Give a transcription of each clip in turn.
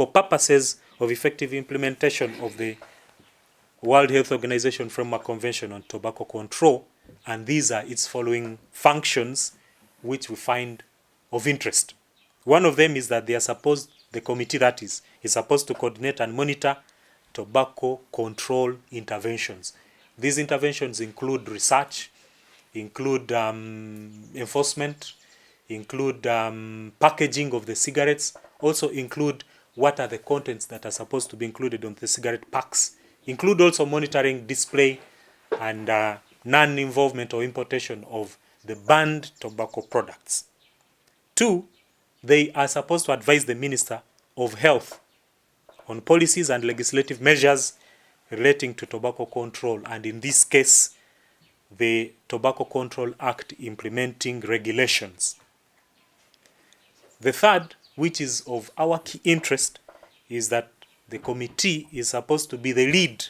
for purposes of effective implementation of the World Health Organization Framework Convention on Tobacco Control, and these are its following functions which we find of interest. One of them is that the committee that is supposed to coordinate and monitor tobacco control interventions. These interventions include research, include enforcement, include packaging of the cigarettes, also include what are the contents that are supposed to be included on the cigarette packs, include also monitoring, display, and non-involvement or importation of the banned tobacco products. 2, they are supposed to advise the Minister of Health on policies and legislative measures relating to tobacco control, and in this case, the Tobacco Control Act implementing regulations. The third, which is of our key interest, is that the committee is supposed to be the lead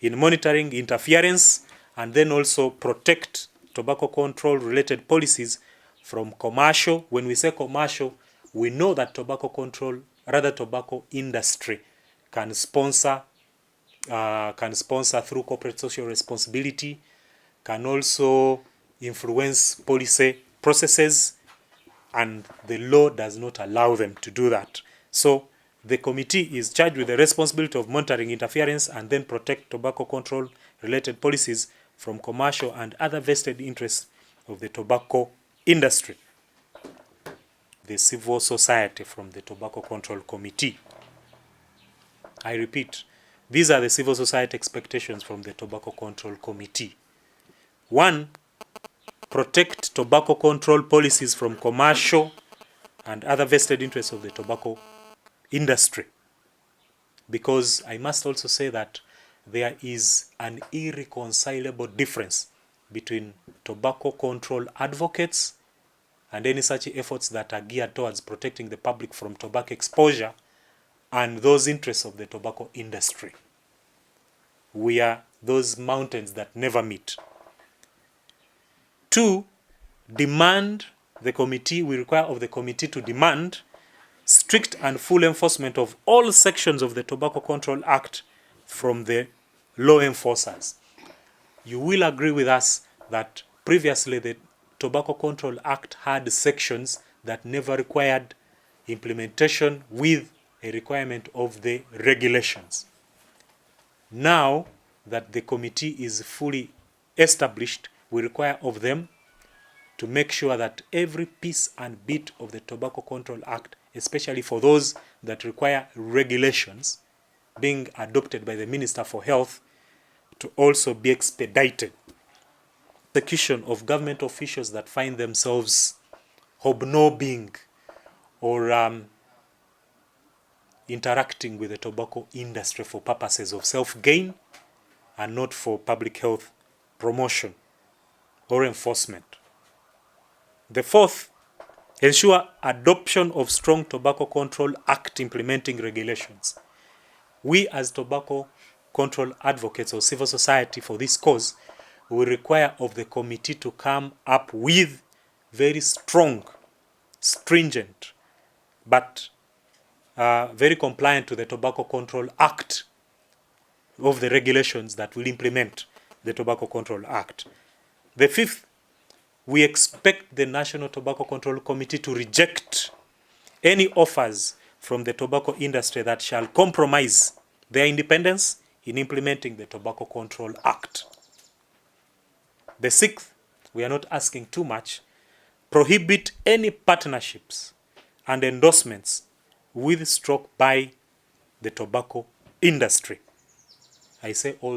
in monitoring interference and then also protect tobacco control related policies from commercial. When we say commercial, we know that tobacco industry can sponsor through corporate social responsibility, can also influence policy processes, and the law does not allow them to do that. So the committee is charged with the responsibility of monitoring interference and then protect tobacco control related policies from commercial and other vested interests of the tobacco industry. The civil society from the Tobacco Control Committee. I repeat, these are the civil society expectations from the Tobacco Control Committee. 1, protect tobacco control policies from commercial and other vested interests of the tobacco industry. Because I must also say that there is an irreconcilable difference between tobacco control advocates and any such efforts that are geared towards protecting the public from tobacco exposure and those interests of the tobacco industry. We are those mountains that never meet. 2, we require of the committee to demand strict and full enforcement of all sections of the Tobacco Control Act from the law enforcers. You will agree with us that previously the Tobacco Control Act had sections that never required implementation with a requirement of the regulations. Now that the committee is fully established, we require of them to make sure that every piece and bit of the Tobacco Control Act, especially for those that require regulations, being adopted by the Minister for Health, to also be expedited. Execution of government officials that find themselves hobnobbing or interacting with the tobacco industry for purposes of self-gain and not for public health promotion or enforcement. The 4th, ensure adoption of strong Tobacco Control Act implementing regulations. We as tobacco control advocates or civil society for this cause, we require of the committee to come up with very strong, stringent, but very compliant to the Tobacco Control Act of the regulations that will implement the Tobacco Control Act. The 5th, we expect the National Tobacco Control Committee to reject any offers from the tobacco industry that shall compromise their independence in implementing the Tobacco Control Act. The 6th, we are not asking too much, prohibit any partnerships and endorsements with by the tobacco industry. I say all